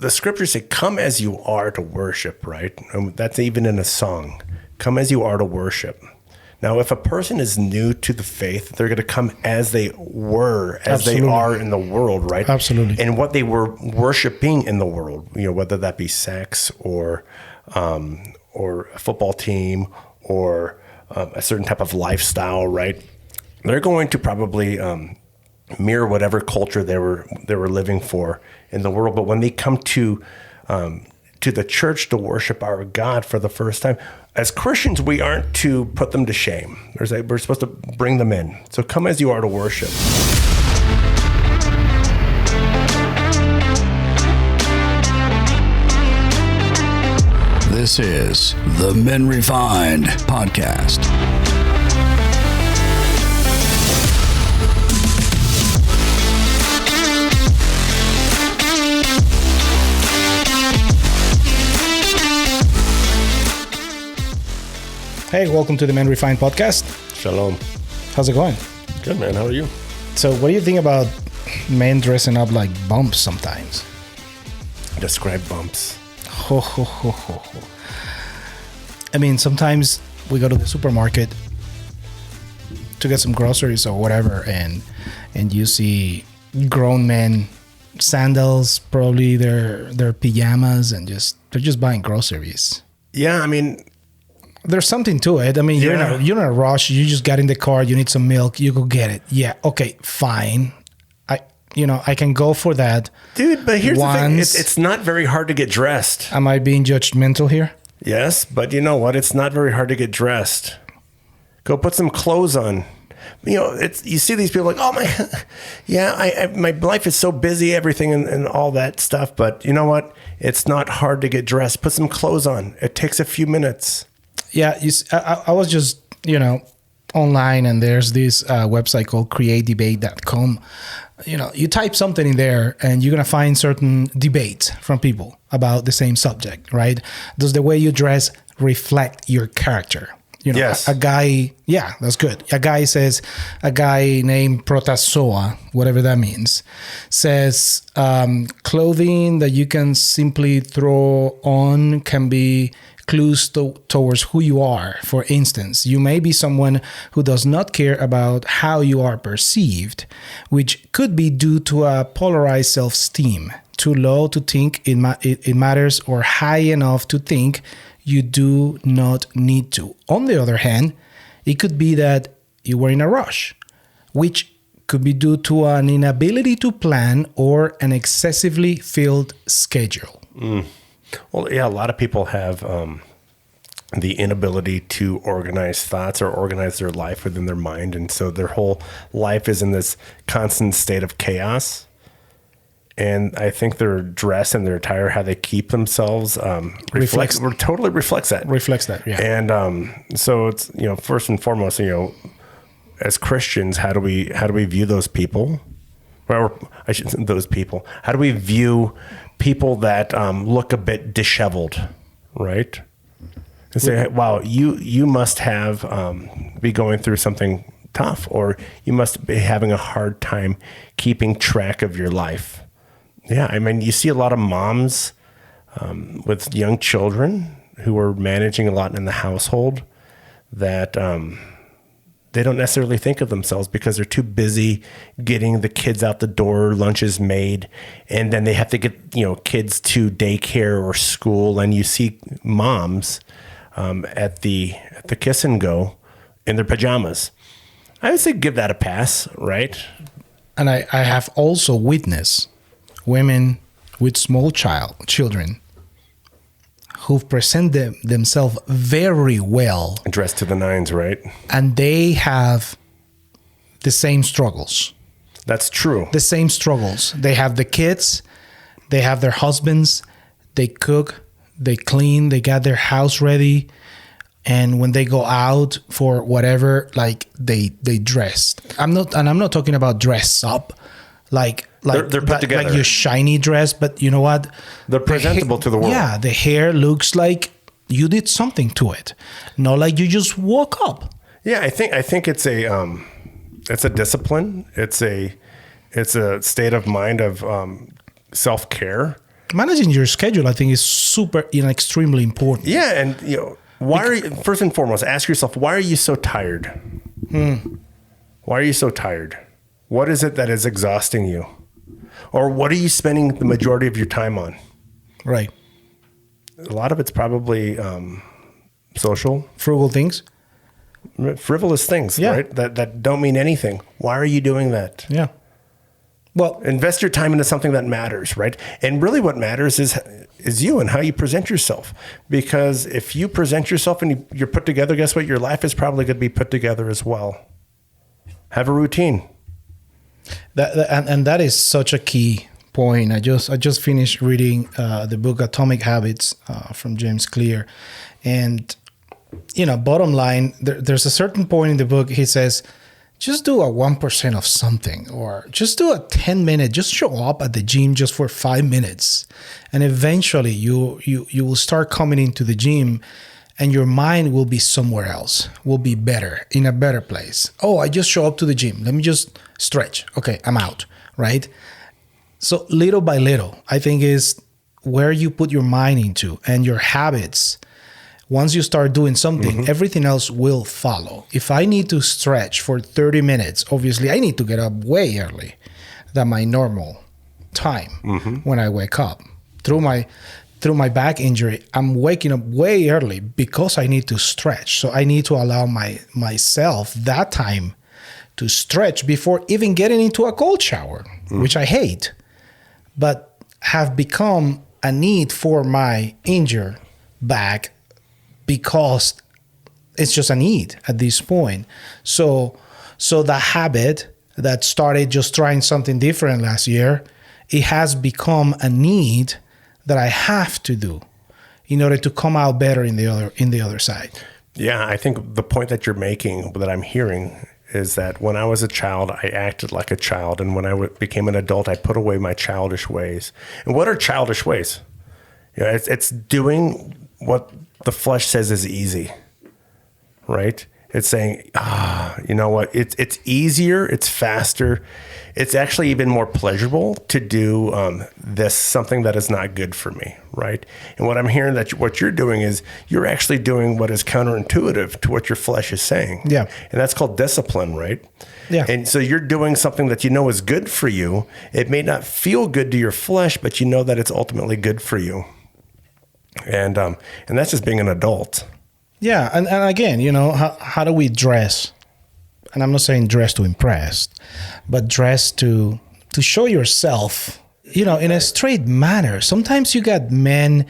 the scriptures say, come as you are to worship, right? And that's even in a song. Come as you are to worship. Now, if a person is new to the faith, they're going to come as they were, as Absolutely. They are in the world, right? Absolutely. And what they were worshiping in the world, whether that be sex or a football team or a certain type of lifestyle, right? They're going to probably mirror whatever culture they were living for in the world. But when they come to the church to worship our God for the first time, as Christians, we aren't to put them to shame. We're supposed to bring them in. So come as you are to worship. This is the Men Refined podcast. Hey, welcome to the Men Refined podcast. Shalom. How's it going? Good, man. How are you? So what do you think about men dressing up like bumps sometimes? Describe bumps. I mean, sometimes we go to the supermarket to get some groceries or whatever, and you see grown men, sandals, probably their pajamas, and they're just buying groceries. Yeah, I mean, there's something to it. I mean, you're in a rush. You just got in the car. You need some milk. You go get it. Yeah. Okay. Fine. I can go for that. Dude, but here's the thing. It's not very hard to get dressed. Am I being judgmental here? Yes, but you know what? It's not very hard to get dressed. Go put some clothes on. You see these people like, oh my, my life is so busy, everything and all that stuff. But you know what? It's not hard to get dressed. Put some clothes on. It takes a few minutes. Yeah, I was just, online, and there's this website called createdebate.com. You type something in there and you're going to find certain debates from people about the same subject, right? Does the way you dress reflect your character? Yes. A guy, yeah, that's good. A guy named Protazoa, whatever that means, says clothing that you can simply throw on can be clues towards who you are. For instance, you may be someone who does not care about how you are perceived, which could be due to a polarized self-esteem, too low to think it matters or high enough to think you do not need to. On the other hand, it could be that you were in a rush, which could be due to an inability to plan or an excessively filled schedule. Well, yeah, a lot of people have the inability to organize thoughts or organize their life within their mind. And so their whole life is in this constant state of chaos. And I think their dress and their attire, how they keep themselves, reflects that. Reflects that, yeah. And so it's, first and foremost, as Christians, how do we view those people? Or I should say those people. How do we view people that look a bit disheveled, right? And say, wow, you must have be going through something tough, or you must be having a hard time keeping track of your life. Yeah, I mean, you see a lot of moms with young children who are managing a lot in the household that they don't necessarily think of themselves because they're too busy getting the kids out the door, lunches made, and then they have to get kids to daycare or school. And you see moms at the kiss and go in their pajamas. I would say give that a pass, right? And I have also witnessed women with small children who present themselves very well. Dressed to the nines, right? And they have the same struggles. That's true. The same struggles. They have the kids, they have their husbands, they cook, they clean, they got their house ready. And when they go out for whatever, like they dress. I'm not talking about dress up. Like they're put together. Like your shiny dress, but you know what? They're presentable to the world. Yeah, the hair looks like you did something to it, not like you just woke up. Yeah, I think it's a discipline. It's a state of mind of self-care. Managing your schedule, I think, is extremely important. Yeah, and why are you, first and foremost, ask yourself, why are you so tired? Why are you so tired? What is it that is exhausting you? Or what are you spending the majority of your time on? Right. A lot of it's probably social. Frugal things. Frivolous things, right? That don't mean anything. Why are you doing that? Yeah. Well, invest your time into something that matters, right? And really what matters is you and how you present yourself. Because if you present yourself and you're put together, guess what? Your life is probably going to be put together as well. Have a routine. And that is such a key point. I just finished reading the book Atomic Habits from James Clear. And, bottom line, there's a certain point in the book, he says, just do a 1% of something, or just do a 10-minute, just show up at the gym just for 5 minutes. And eventually you will start coming into the gym and your mind will be somewhere else, will be better, in a better place. Oh, I just show up to the gym. Let me just stretch. Okay, I'm out, right? So little by little, I think is where you put your mind into and your habits. Once you start doing something, everything else will follow. If I need to stretch for 30 minutes, obviously I need to get up way early than my normal time when I wake up. Through my back injury, I'm waking up way early because I need to stretch. So I need to allow myself that time to stretch before even getting into a cold shower, which I hate, but have become a need for my injured back because it's just a need at this point. So the habit that started just trying something different last year, it has become a need that I have to do in order to come out better in the other side. Yeah, I think the point that you're making, that I'm hearing, is that when I was a child, I acted like a child. And when I became an adult, I put away my childish ways. And what are childish ways? It's doing what the flesh says is easy, right? It's saying, you know what? It's easier, it's faster. It's actually even more pleasurable to do something that is not good for me, right? And what I'm hearing that what you're doing is you're actually doing what is counterintuitive to what your flesh is saying. Yeah. And that's called discipline, right? Yeah. And so you're doing something that you know is good for you. It may not feel good to your flesh, but you know that it's ultimately good for you. And that's just being an adult. Yeah, and again, how do we dress? And I'm not saying dress to impress, but dress to show yourself, in a straight manner. Sometimes you got men,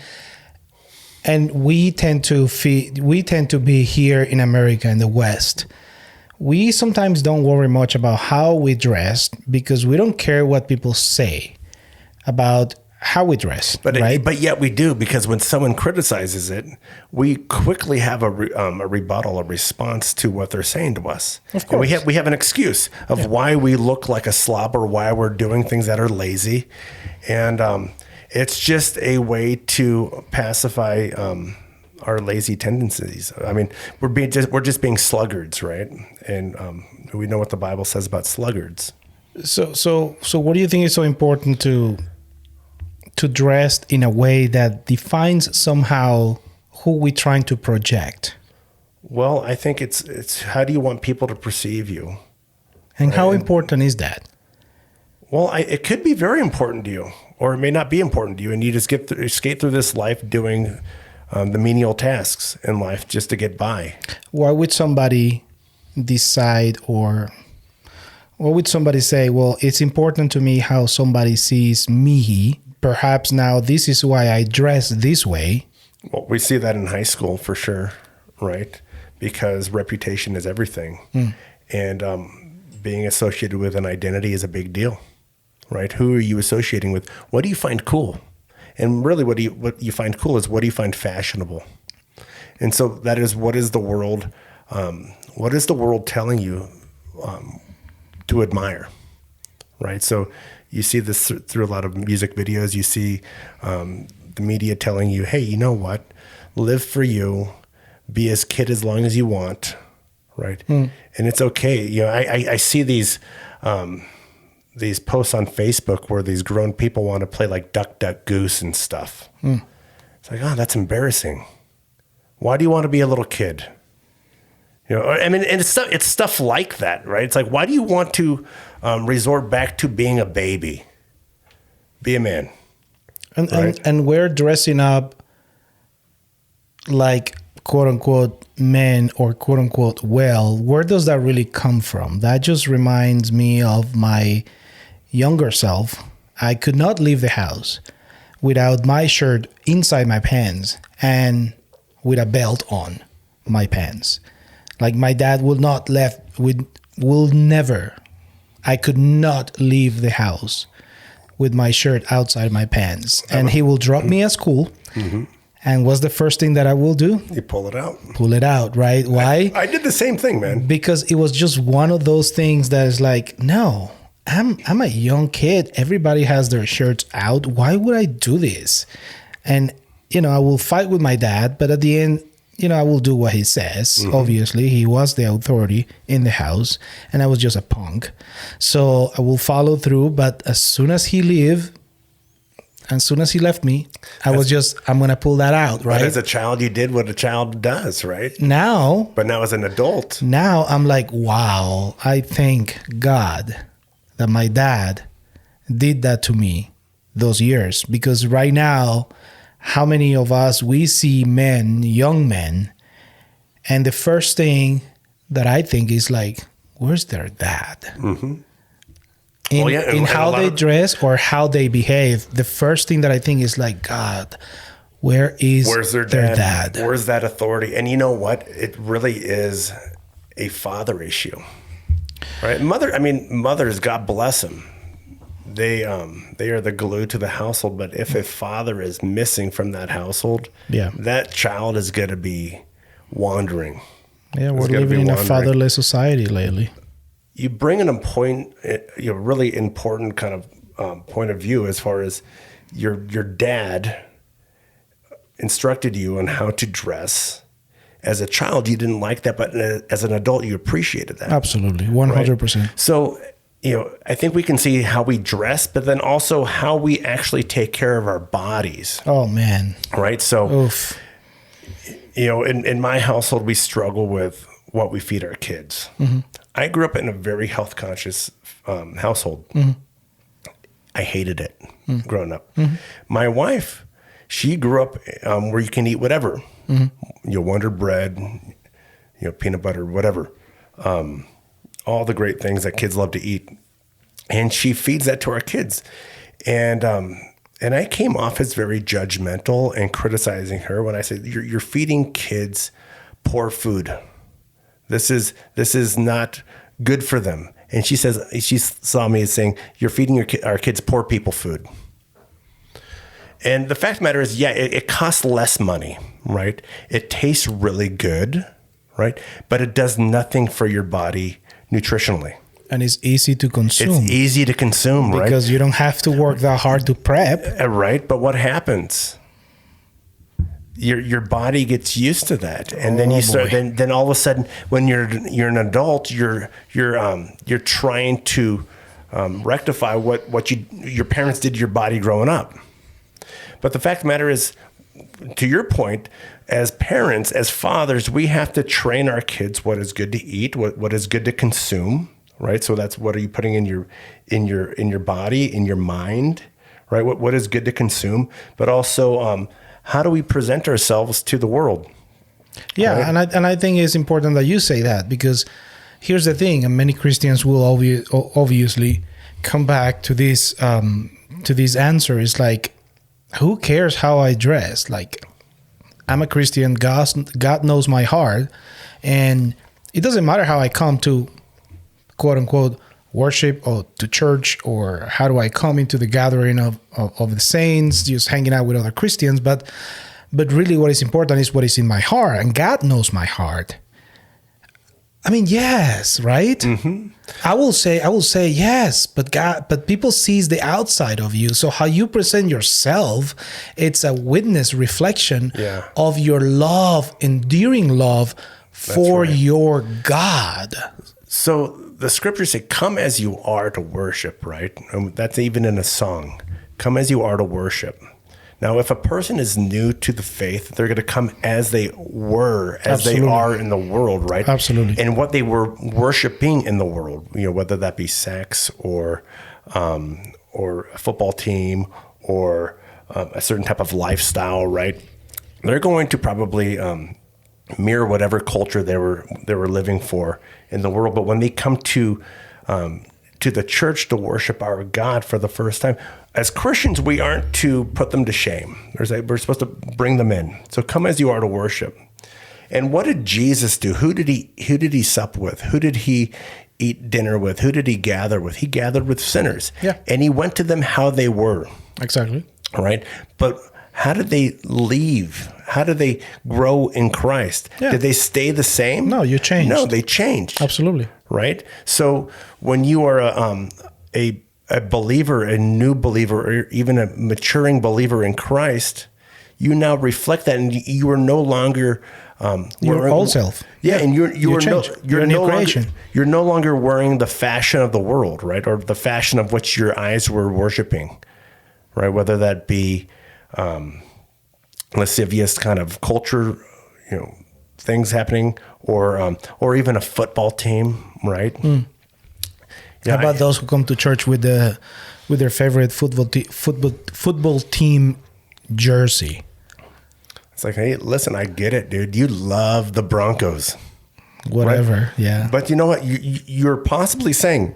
and we tend to be here in America, in the West. We sometimes don't worry much about how we dress because we don't care what people say about how we dress, right? But yet we do, because when someone criticizes it, we quickly have a rebuttal, a response to what they're saying to us. Of course. And we have an excuse of why we look like a slob or why we're doing things that are lazy. And it's just a way to pacify our lazy tendencies. I mean, we're just being sluggards, right? And we know what the Bible says about sluggards. So what do you think is so important to dress in a way that defines somehow who we're trying to project? Well, I think it's how do you want people to perceive you? And how important is that? Well, it could be very important to you, or it may not be important to you, and you just skate through this life doing the menial tasks in life just to get by. Why would somebody decide, or what would somebody say, well, it's important to me how somebody sees me. Perhaps now this is why I dress this way. Well, we see that in high school for sure, right? Because reputation is everything. And being associated with an identity is a big deal, right? Who are you associating with? What do you find cool? And really what you find cool is what do you find fashionable? And so that is what is the world telling you to admire, right? So you see this through a lot of music videos. You see the media telling you, hey, you know what? Live for you. Be as kid as long as you want, right? And it's okay. I see these these posts on Facebook where these grown people want to play like Duck, Duck, Goose and stuff. It's like, oh, that's embarrassing. Why do you want to be a little kid? You know, I mean, and it's stuff like that, right? It's like, why do you want to resort back to being a baby? Be a man. And we're dressing up like quote unquote men or quote unquote well. Where does that really come from? That just reminds me of my younger self. I could not leave the house without my shirt inside my pants and with a belt on my pants. Like my dad will never. I could not leave the house with my shirt outside my pants. And he will drop me at school. And what's the first thing that I will do? You pull it out. Pull it out, right? Why? I did the same thing, man. Because it was just one of those things that is like, no, I'm a young kid. Everybody has their shirts out. Why would I do this? And, you know, I will fight with my dad, but at the end, you know, I will do what he says. Obviously, he was the authority in the house, and I was just a punk. So I will follow through. But as soon as he left me, I'm going to pull that out, right? But as a child, you did what a child does, right? Now. But now as an adult. Now I'm like, wow, I thank God that my dad did that to me those years. Because right now, how many of us, we see men, young men, and the first thing that I think is like, where's their dad? In how they dress or how they behave, the first thing that I think is like, God, where's their dad? Where's that authority? And you know what? It really is a father issue, right? Mothers, God bless them. They are the glue to the household. But if a father is missing from that household, that child is going to be wandering. Yeah, we're living in a fatherless society lately. You bring a really important kind of point of view as far as your dad instructed you on how to dress. As a child, you didn't like that, but as an adult, you appreciated that. Absolutely, 100%. Right? So, you know, I think we can see how we dress, but then also how we actually take care of our bodies. Oh, man. Right? So, you know, in my household, we struggle with what we feed our kids. I grew up in a very health conscious household. I hated it growing up. My wife, she grew up where you can eat whatever. You know, Wonder Bread, you know, peanut butter, whatever. All the great things that kids love to eat. And she feeds that to our kids. And I came off as very judgmental and criticizing her when I said, you're feeding kids poor food. This is not good for them. And she saw me as saying, you're feeding our kids poor people food. And the fact of the matter is, it costs less money, right? It tastes really good, right? But it does nothing for your body nutritionally. And it's easy to consume. It's easy to consume, right? Because you don't have to work that hard to prep. Right. But what happens? Your body gets used to that, and then you start. Then all of a sudden, when you're an adult, you're trying to rectify what your parents did to your body growing up. But the fact of the matter is, to your point, as parents, as fathers, we have to train our kids what is good to eat, what is good to consume, right? So that's what are you putting in your body, in your mind, right? What is good to consume, but also how do we present ourselves to the world? Yeah, right? and I think it's important that you say that, because here's the thing, and many Christians will obviously come back to this answer. Is like, who cares how I dress? Like, I'm a Christian. God knows my heart, and it doesn't matter how I come to quote unquote worship or to church, or how do I come into the gathering of the saints, just hanging out with other Christians. But really what is important is what is in my heart, and God knows my heart. I mean, yes, right? Mm-hmm. I will say yes, but people sees the outside of you. So how you present yourself, it's a witness reflection of your love, enduring love for your God. So the scriptures say, come as you are to worship, right? And that's even in a song. Come as you are to worship. Now, if a person is new to the faith, they're going to come as they were, as Absolutely. they are in the world, right? Absolutely. And what they were worshiping in the world, whether that be sex or a football team or a certain type of lifestyle, right? They're going to probably mirror whatever culture they were living for in the world. But when they come to the church to worship our God for the first time, as Christians, we aren't to put them to shame. We're supposed to bring them in. So come as you are to worship. And what did Jesus do? Who did he sup with? Who did he eat dinner with? Who did he gather with? He gathered with sinners. Yeah. And he went to them how they were. Exactly. Right? But how did they leave? How did they grow in Christ? Yeah. Did they stay the same? No, you changed. No, they changed. Absolutely. Right? So when you are a believer, a new believer, or even a maturing believer in Christ, you now reflect that, and you are no longer Your old self. Yeah, and you're a new creation. You're no longer wearing the fashion of the world, right, or the fashion of which your eyes were worshiping, right? Whether that be lascivious kind of culture, things happening, or even a football team, right? How about those who come to church with their favorite football team jersey? It's like, hey, listen, I get it, dude. You love the Broncos. Whatever, right? Yeah. But you know what? You're possibly saying,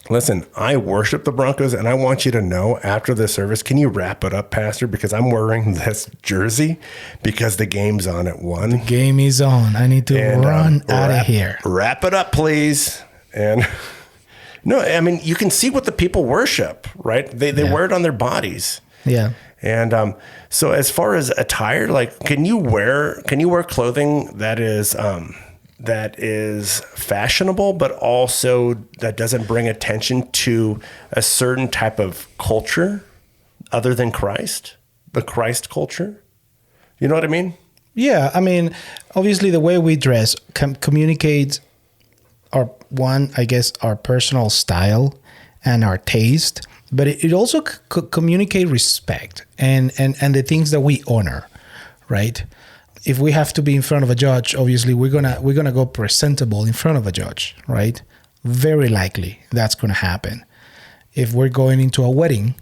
listen, I worship the Broncos, and I want you to know after the service, can you wrap it up, Pastor? Because I'm wearing this jersey because the game's on at 1. Game is on. I need to run out of here. Wrap it up, please. And no, I mean, you can see what the people worship, right? They wear it on their bodies. Yeah. And so as far as attire, like, can you wear clothing that is fashionable, but also that doesn't bring attention to a certain type of culture other than Christ, the Christ culture? You know what I mean? Yeah. I mean, obviously the way we dress communicates our personal style and our taste, but it also communicate respect and the things that we honor, right? If we have to be in front of a judge, obviously we're gonna go presentable in front of a judge, right? Very likely that's gonna happen. If we're going into a wedding,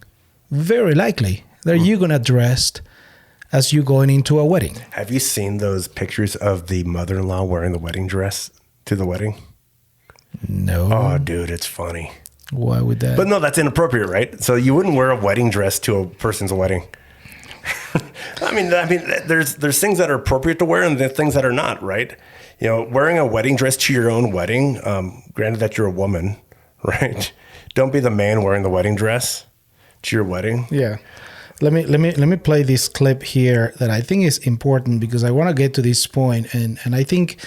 very likely that you're gonna dress as you going into a wedding. Have you seen those pictures of the mother-in-law wearing the wedding dress to the wedding? No. Oh, dude, it's funny. Why would that? But no, that's inappropriate, right? So you wouldn't wear a wedding dress to a person's wedding. I mean, there's things that are appropriate to wear and there's things that are not, right? Wearing a wedding dress to your own wedding, granted that you're a woman, right? Don't be the man wearing the wedding dress to your wedding. Yeah. Let me play this clip here that I think is important because I want to get to this point, and I think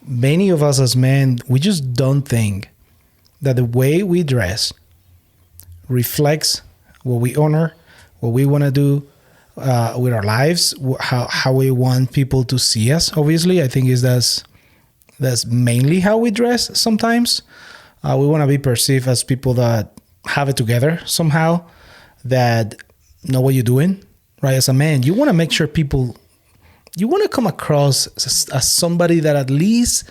many of us as men, we just don't think that the way we dress reflects what we honor, what we want to do with our lives, how we want people to see us. Obviously, I think that's mainly how we dress sometimes. We want to be perceived as people that have it together somehow, that know what you're doing, right? As a man, you want to make sure you want to come across as somebody that at least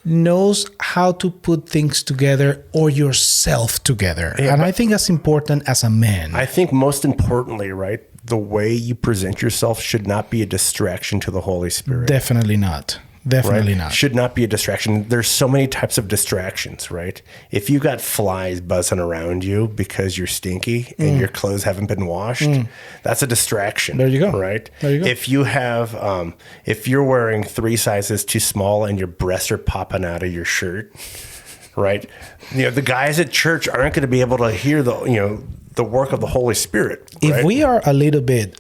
knows how to put things together or yourself together. Yeah, and I think that's important as a man. I think most importantly, right, the way you present yourself should not be a distraction to the Holy Spirit. Definitely not. Definitely not. Should not be a distraction. There's so many types of distractions, right? If you got flies buzzing around you because you're stinky and your clothes haven't been washed, that's a distraction. There you go. Right? There you go. If you have, if you're wearing 3 sizes too small and your breasts are popping out of your shirt, right? The guys at church aren't going to be able to hear the work of the Holy Spirit. If right? we are a little bit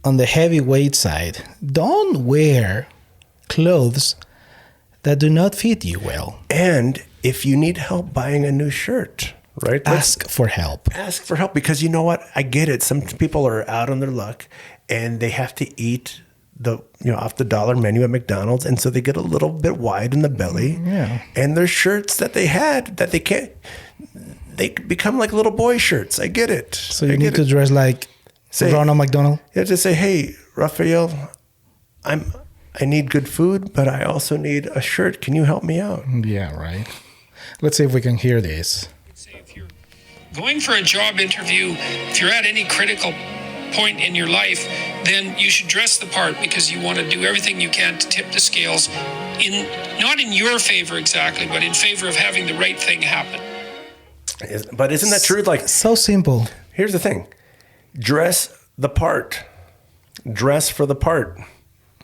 on the heavyweight side, don't wear clothes that do not fit you well. And if you need help buying a new shirt, right? Ask for help. Ask for help, because you know what? I get it. Some people are out on their luck and they have to eat off the dollar menu at McDonald's, and so they get a little bit wide in the belly. Yeah. And their shirts that they had that they become like little boy shirts. I get it. So you need to dress like Ronald McDonald. You have to say, "Hey, Rafael, I need good food, but I also need a shirt. Can you help me out?" Yeah, right. Let's see if we can hear this. If you're going for a job interview, if you're at any critical point in your life, then you should dress the part, because you want to do everything you can to tip the scales not in your favor exactly, but in favor of having the right thing happen. But isn't that true? Like, so simple. Here's the thing. Dress the part. Dress for the part,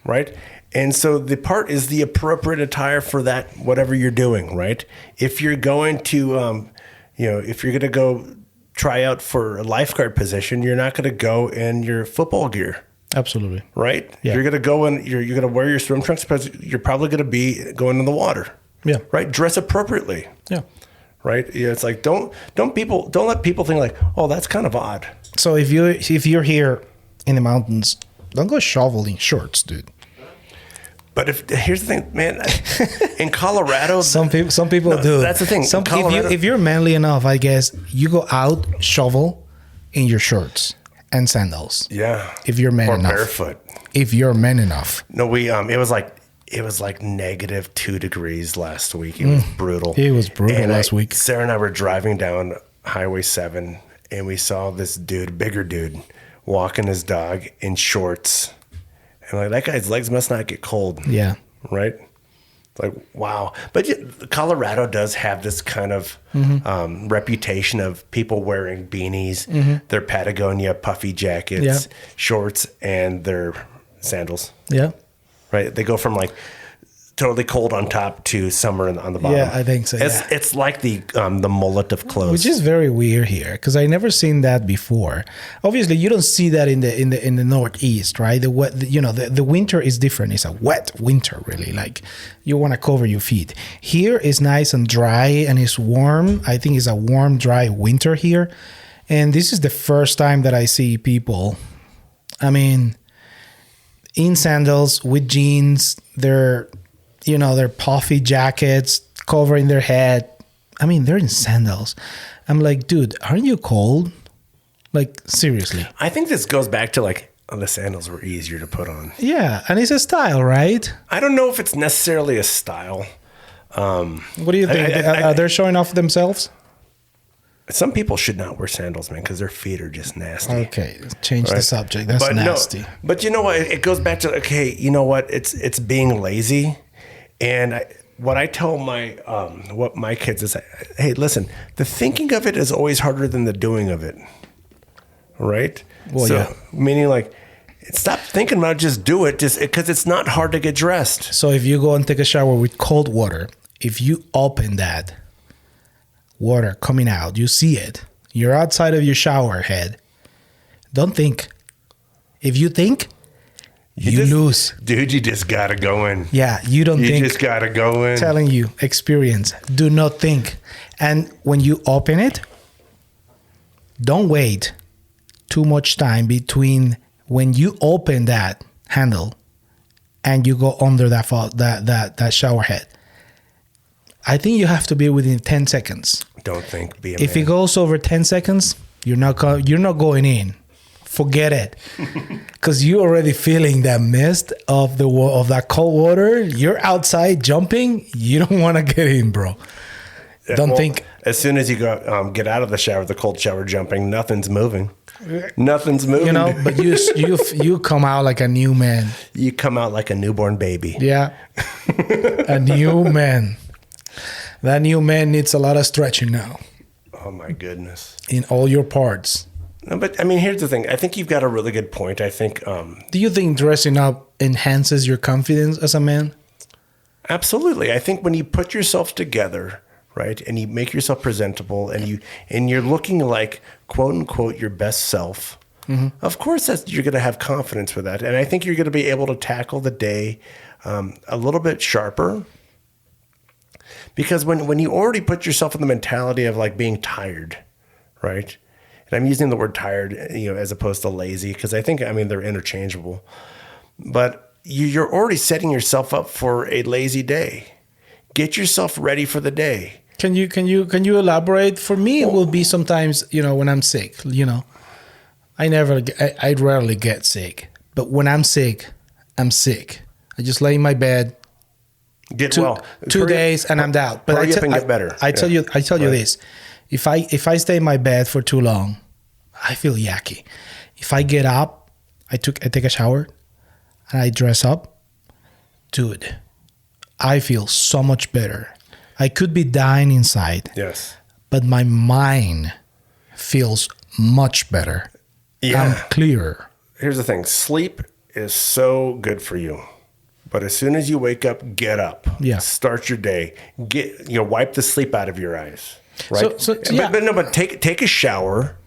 right? And so the part is the appropriate attire for that, whatever you're doing, right? If you're going to, if you're going to go try out for a lifeguard position, you're not going to go in your football gear. Absolutely. Right? Yeah. You're going to go in, you're going to wear your swim trunks because you're probably going to be going in the water. Yeah. Right? Dress appropriately. Yeah. Right? Yeah, it's like, don't let people think like, oh, that's kind of odd. So if you're here in the mountains, don't go shoveling shorts, dude. But here's the thing, man, in Colorado, some people do. That's the thing. If you're manly enough, I guess you go out shovel in your shorts and sandals. Yeah. If you're man enough. Or barefoot. If you're man enough. No, it was like -2 degrees last week. It was brutal. It was brutal last week. Sarah and I were driving down Highway 7, and we saw this bigger dude, walking his dog in shorts. And like, that guy's legs must not get cold. Yeah. Right? It's like, wow. But Colorado does have this kind of reputation of people wearing beanies, their Patagonia puffy jackets, shorts, and their sandals. Yeah. Right? They go from like totally cold on top to summer on the bottom. Yeah, I think so. It's like the mullet of clothes, which is very weird here because I never seen that before. Obviously, you don't see that in the Northeast, right? The winter is different. It's a wet winter, really. Like you want to cover your feet. Here is nice and dry and it's warm. I think it's a warm, dry winter here, and this is the first time that I see people. I mean, in sandals with jeans, their puffy jackets covering their head. I mean, they're in sandals. I'm like, dude, aren't you cold? Like, seriously. I think this goes back to like, the sandals were easier to put on. Yeah, and it's a style, right? I don't know if it's necessarily a style. What do you think? Are they showing off themselves? Some people should not wear sandals, man, because their feet are just nasty. Okay, change the subject. That's nasty. No, but you know what? It goes back to, okay, you know what? It's being lazy. And what I tell my kids is, hey, listen, the thinking of it is always harder than the doing of it. Right? Well, yeah. Meaning like, stop thinking about it, just do it, just because it's not hard to get dressed. So if you go and take a shower with cold water, if you open that water coming out, you see it, you're outside of your shower head, don't think. If you think, you lose. Dude, you just got to go in. Yeah, you don't think. You just got to go in. Telling you, experience. Do not think. And when you open it, don't wait too much time between when you open that handle and you go under that shower head. I think you have to be within 10 seconds. Don't think. Be a If man. it goes over 10 seconds, you're not going in. Forget it, because you're already feeling that mist of that cold water. You're outside jumping. You don't want to get in, bro. Don't think. As soon as you go get out of the shower, the cold shower, jumping, nothing's moving. Nothing's moving. You know, but you come out like a new man. You come out like a newborn baby. Yeah, a new man. That new man needs a lot of stretching now. Oh my goodness! In all your parts. No, but I mean, here's the thing. I think you've got a really good point. I think. Do you think dressing up enhances your confidence as a man? Absolutely. I think when you put yourself together, right, and you make yourself presentable, and you're looking like quote unquote your best self, of course you're going to have confidence with that, and I think you're going to be able to tackle the day a little bit sharper. Because when you already put yourself in the mentality of like being tired, right? And I'm using the word tired, as opposed to lazy, because I think, they're interchangeable. but you're already setting yourself up for a lazy day. Get yourself ready for the day. Can you elaborate? For me, it will be sometimes, when I'm sick, I rarely get sick, but when I'm sick, I'm sick. I just lay in my bed. Get well. 2 days and I'm out. But hurry up and get better. I tell you this: if I stay in my bed for too long, I feel yucky. If I get up, I take a shower, and I dress up, dude, I feel so much better. I could be dying inside. Yes. But my mind feels much better. Yeah. I'm clearer. Here's the thing. Sleep is so good for you. But as soon as you wake up, get up. Yeah. Start your day. Wipe the sleep out of your eyes. Right? But take a shower.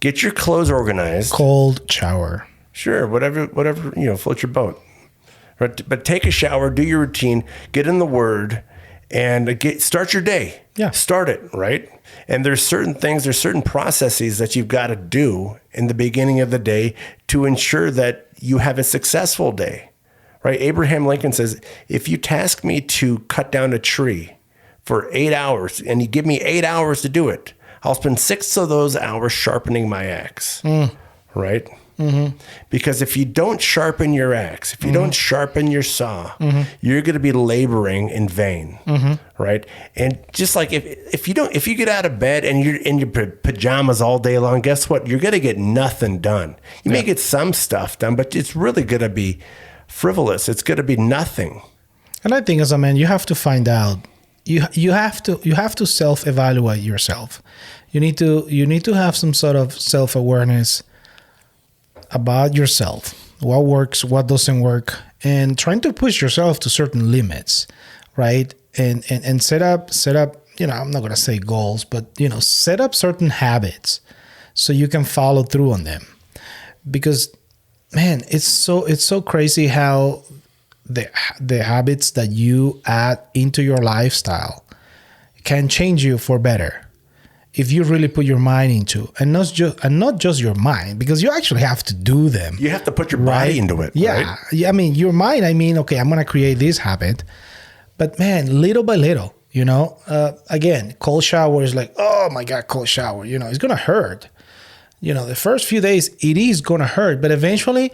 Get your clothes organized. Cold shower. Sure, whatever, float your boat. Right? But take a shower, do your routine, get in the Word, and start your day. Yeah. Start it, right? And there's certain processes that you've got to do in the beginning of the day to ensure that you have a successful day, right? Abraham Lincoln says, if you task me to cut down a tree for 8 hours and you give me 8 hours to do it, I'll spend 6 of those hours sharpening my axe, right? Mm-hmm. Because if you don't sharpen your axe, if you don't sharpen your saw, you're going to be laboring in vain, right? And just like if you get out of bed and you're in your pajamas all day long, guess what? You're going to get nothing done. You may get some stuff done, but it's really going to be frivolous. It's going to be nothing. And I think as a man, you have to find out. You have to self-evaluate yourself. You need to have some sort of self-awareness about yourself, what works, what doesn't work, and trying to push yourself to certain limits, right? And set up, I'm not going to say goals, but, set up certain habits so you can follow through on them. Because, man, it's so crazy how the habits that you add into your lifestyle can change you for better. If you really put your mind into, and not just your mind, because you actually have to do them. You have to put your body into it. Yeah. Right? Yeah. I mean, your mind, okay, I'm going to create this habit, but man, little by little, again, cold shower is like, oh my God, cold shower, it's going to hurt. The first few days, it is going to hurt, but eventually,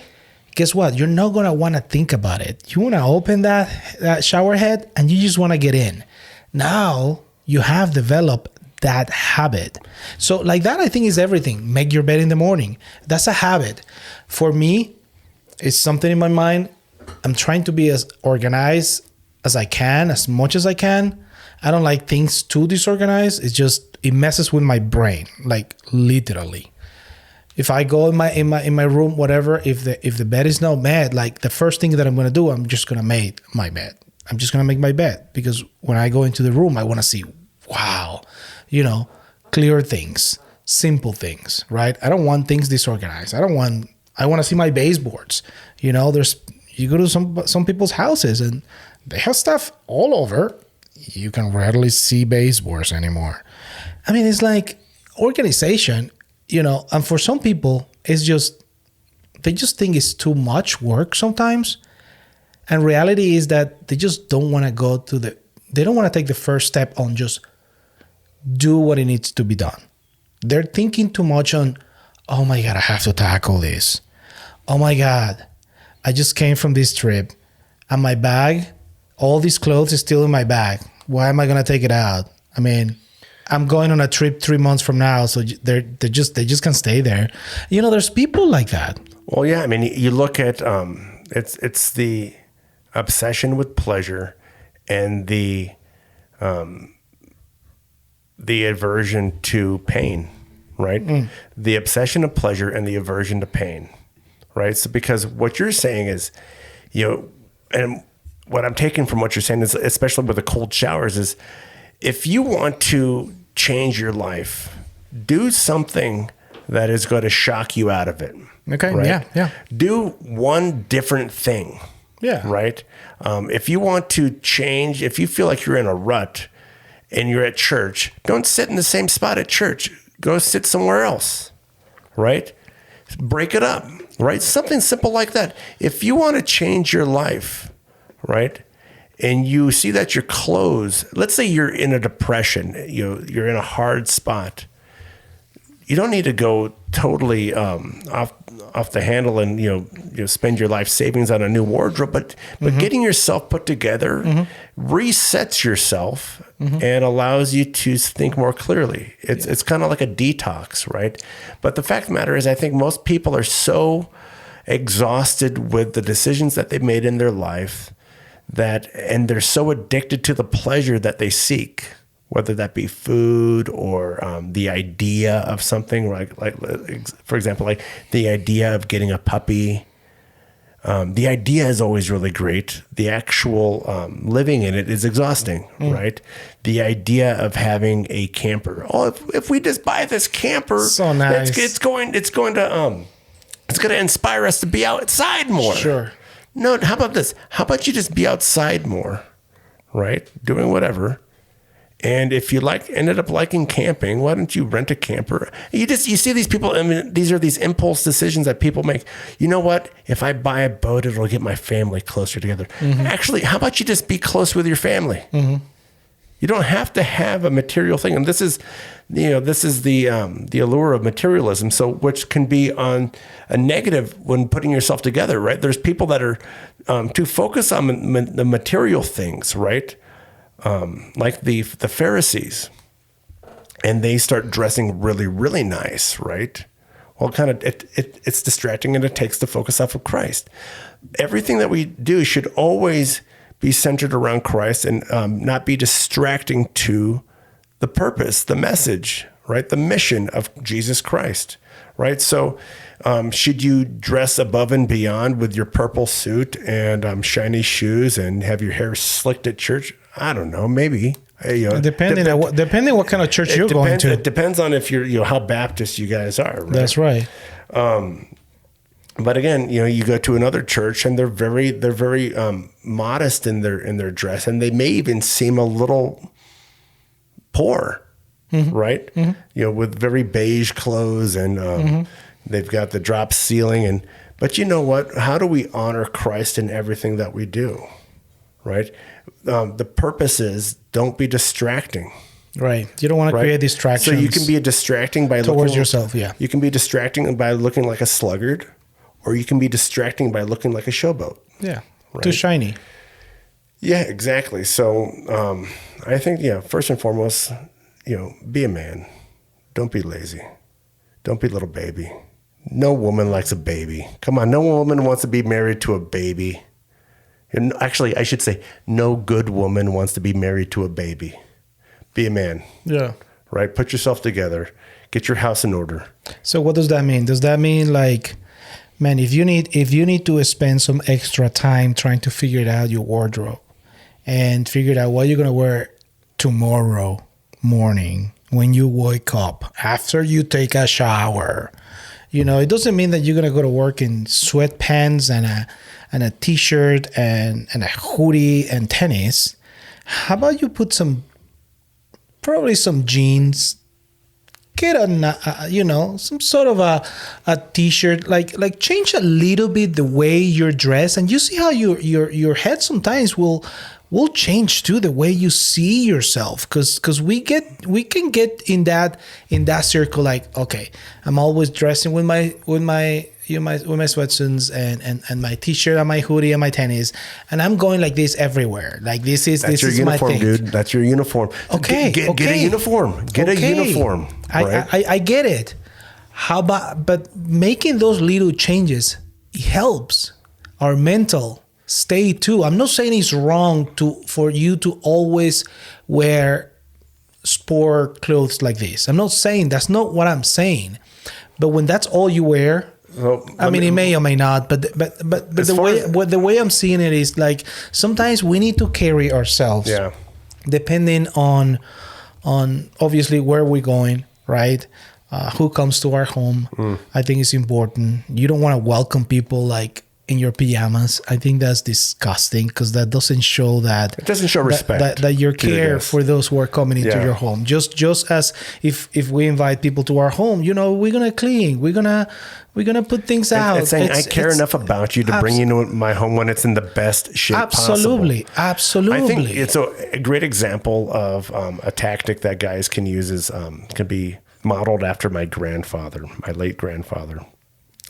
guess what? You're not going to want to think about it. You want to open that shower head and you just want to get in. Now you have developed that habit. So like that, I think is everything. Make your bed in the morning. That's a habit. For me, it's something in my mind. I'm trying to be as organized as I can, as much as I can. I don't like things too disorganized. It messes with my brain, like literally. If I go in my room, whatever, if the bed is not made, like the first thing that I'm going to do, I'm just going to make my bed. I'm just going to make my bed because when I go into the room, I want to see, wow, clear things, simple things, right? I don't want things disorganized. I want to see my baseboards. You go to some people's houses and they have stuff all over. You can rarely see baseboards anymore. I mean, it's like organization, and for some people, they just think it's too much work sometimes. And reality is that they just don't want to they don't want to take the first step on just do what it needs to be done. They're thinking too much on, oh my God, I have to tackle this. Oh my God, I just came from this trip and my bag, all these clothes is still in my bag. Why am I going to take it out? I mean, I'm going on a trip 3 months from now, so they just can stay there. There's people like that. Well, yeah. I mean, you look at it's the obsession with pleasure and the aversion to pain, right? The obsession of pleasure and the aversion to pain, right? So because what you're saying is, and what I'm taking from what you're saying is, especially with the cold showers, is if you want to change your life, do something that is going to shock you out of it. Okay. Right? Yeah. Do one different thing. Yeah. Right. If you want to change, if you feel like you're in a rut and you're at church, don't sit in the same spot at church. Go sit somewhere else. Right. Break it up. right? Something simple like that. If you want to change your life, right? And you see that your clothes, let's say you're in a depression, you're in a hard spot. You don't need to go totally off the handle and spend your life savings on a new wardrobe, but getting yourself put together resets yourself and allows you to think more clearly. It's kind of like a detox, right? But the fact of the matter is, I think most people are so exhausted with the decisions that they've made in their life and they're so addicted to the pleasure that they seek, whether that be food or the idea of something, like for example, like the idea of getting a puppy. The idea is always really great. The actual living in it is exhausting, right? The idea of having a camper. Oh, if we just buy this camper, so nice. It's going to inspire us to be outside more. Sure. No, how about this? How about you just be outside more, right? Doing whatever. And if you ended up liking camping, why don't you rent a camper? You see these people. I mean, these are these impulse decisions that people make. You know what? If I buy a boat, it'll get my family closer together. Actually, how about you just be close with your family? You don't have to have a material thing. And this is the allure of materialism. So, which can be on a negative when putting yourself together, right? There's people that are too focused on the material things, right? Like the Pharisees, and they start dressing really, really nice, right? Well, it's distracting, and it takes the focus off of Christ. Everything that we do should always be centered around Christ and not be distracting to the purpose, the message, right? The mission of Jesus Christ, right? So should you dress above and beyond with your purple suit and shiny shoes and have your hair slicked at church? I don't know, maybe. Depending on what kind of church you're going to. It depends on if you're, how Baptist you guys are, right? That's right. But again, you go to another church and they're very modest in their dress, and they may even seem a little poor, right? With very beige clothes, and they've got the drop ceiling. But you know what? How do we honor Christ in everything that we do, right? The purpose is, don't be distracting. Right. You don't want to create distractions. So you can be distracting by towards yourself. Yeah. You can be distracting by looking like a sluggard, or you can be distracting by looking like a showboat. Yeah. Right? Too shiny. Yeah, exactly. So I think, first and foremost, be a man. Don't be lazy. Don't be a little baby. No woman likes a baby. Come on. No woman wants to be married to a baby. And actually, I should say, no good woman wants to be married to a baby. Be a man. Yeah. Right? Put yourself together. Get your house in order. So what does that mean? Does that mean, like, man, if you need to spend some extra time trying to figure out your wardrobe and figure out what you're going to wear tomorrow morning when you wake up, after you take a shower, it doesn't mean that you're going to go to work in sweatpants and a t-shirt and a hoodie and tennis. How about you put probably some jeans, get some sort of a t-shirt, like change a little bit the way you're dressed, and you see how your head sometimes will change too, the way you see yourself, because we can get in that circle, like, okay, I'm always dressing with my sweatsuits and my t-shirt and my hoodie and my tennis, and I'm going like this everywhere. Like this is uniform, my thing, dude. That's your uniform. Okay, get a uniform. Get a uniform. Right? I get it. But making those little changes helps our mental state too. I'm not saying it's wrong for you to always wear sport clothes like this. I'm not saying, that's not what I'm saying. But when that's all you wear, it may or may not. But the way I'm seeing it is, like, sometimes we need to carry ourselves. Yeah. Depending on obviously where we're going, right? Who comes to our home. I think it's important. You don't want to welcome people like in your pajamas. I think that's disgusting, because that doesn't show that. It doesn't show respect. That you care for those who are coming into your home. Just as if we invite people to our home, we're gonna clean. We're gonna We're going to put things out. It's saying, I care enough about you to bring you to my home when it's in the best shape absolutely, possible. Absolutely. I think it's a great example of a tactic that guys can use is can be modeled after my grandfather, my late grandfather.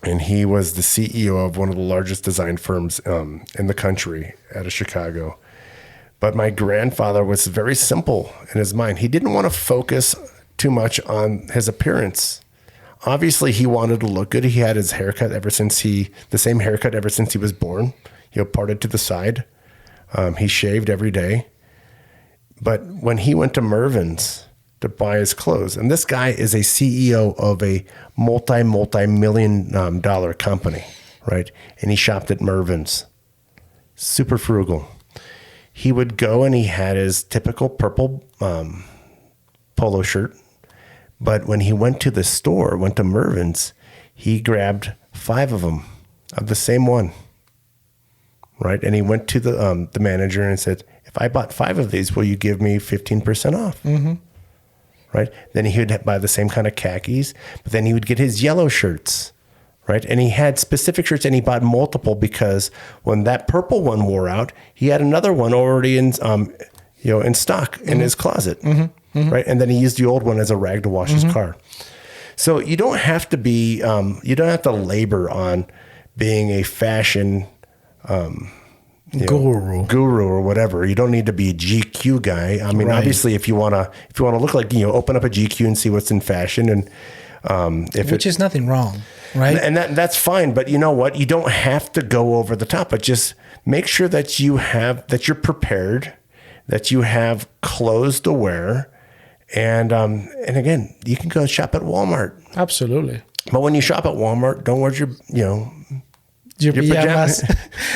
And he was the CEO of one of the largest design firms in the country out of Chicago. But my grandfather was very simple in his mind. He didn't want to focus too much on his appearance. Obviously, he wanted to look good. He had his haircut the same haircut ever since he was born. Parted to the side. He shaved every day. But when he went to Mervyn's to buy his clothes, and this guy is a CEO of a multi-million dollar company, right? And he shopped at Mervyn's. Super frugal. He would go and he had his typical purple polo shirt. But when he went to the store, went to Mervyn's, he grabbed 5 of them of the same one, right? And he went to the manager and said, if I bought 5 of these, will you give me 15% off? Mm-hmm. Right? Then he would buy the same kind of khakis, but then he would get his yellow shirts, right? And he had specific shirts and he bought multiple because when that purple one wore out, he had another one already in stock in his closet. Mm-hmm. Mm-hmm. Right. And then he used the old one as a rag to wash his car. So you don't have to be, you don't have to labor on being a fashion guru or whatever. You don't need to be a GQ guy. I mean, obviously if you want to look like, open up a GQ and see what's in fashion and, which is nothing wrong. Right. And that's fine. But you know what? You don't have to go over the top, but just make sure that you're prepared, that you have clothes to wear. And again, you can go shop at Walmart. Absolutely. But when you shop at Walmart, don't wear your pajamas.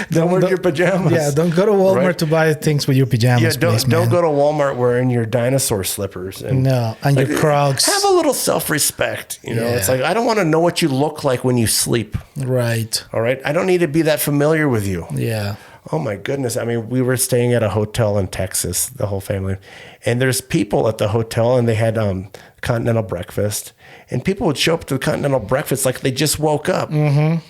Don't wear your pajamas. Yeah, don't go to Walmart to buy things with your pajamas. Yeah, don't go to Walmart wearing your dinosaur slippers. And your Crocs. Have a little self-respect. It's like, I don't want to know what you look like when you sleep. Right. All right. I don't need to be that familiar with you. Yeah. Oh my goodness. I mean, we were staying at a hotel in Texas, the whole family, and there's people at the hotel and they had continental breakfast, and people would show up to the continental breakfast like they just woke up. Mm-hmm.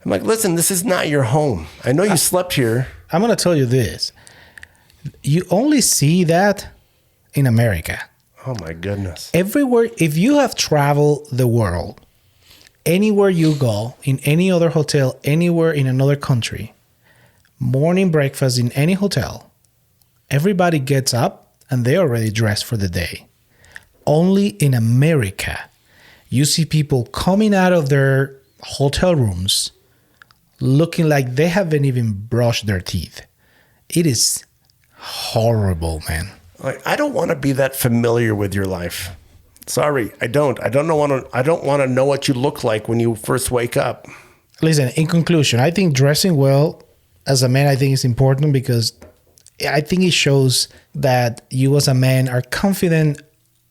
I'm like, listen, this is not your home. I know you slept here. I'm going to tell you this. You only see that in America. Oh my goodness. Everywhere, if you have traveled the world, anywhere you go, in any other hotel, anywhere in another country, morning breakfast in any hotel, everybody gets up and they're already dressed for the day. Only in America, you see people coming out of their hotel rooms looking like they haven't even brushed their teeth. It is horrible, man. I don't want to be that familiar with your life. Sorry, I don't. I don't want to know what you look like when you first wake up. Listen, in conclusion, I think dressing well as a man, I think it's important because I think it shows that you as a man are confident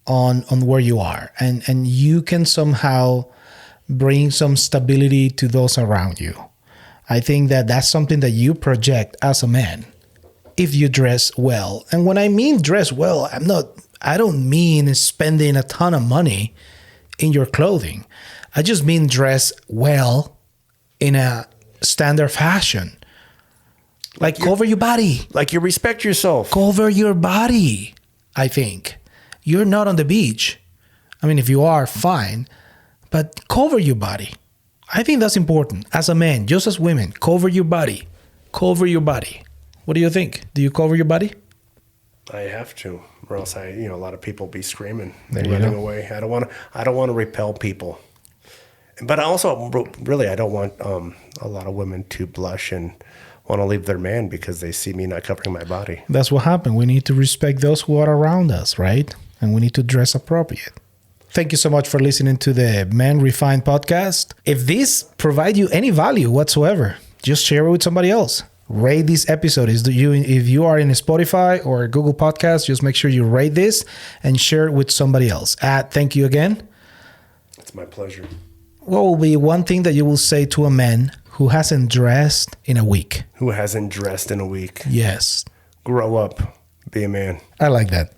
on where you are and you can somehow bring some stability to those around you. I think that that's something that you project as a man if you dress well. And when I mean dress well, I don't mean spending a ton of money in your clothing. I just mean dress well in a standard fashion. Like cover your body. Like you respect yourself. Cover your body, I think. You're not on the beach. I mean, if you are, fine. But cover your body. I think that's important. As a man, just as women, cover your body. Cover your body. What do you think? Do you cover your body? I have to, or else a lot of people be screaming and running away. I don't want to repel people. But also, really, I don't want a lot of women to blush and want to leave their man because they see me not covering my body. That's what happened. We need to respect those who are around us, right? And we need to dress appropriate. Thank you so much for listening to the Men Refined podcast. If this provides you any value whatsoever, just share it with somebody else. Rate this episode. If you are in Spotify or Google Podcasts, just make sure you rate this and share it with somebody else. Thank you again. It's my pleasure. What will be one thing that you will say to a man who hasn't dressed in a week? Who hasn't dressed in a week? Yes. Grow up. Be a man. I like that.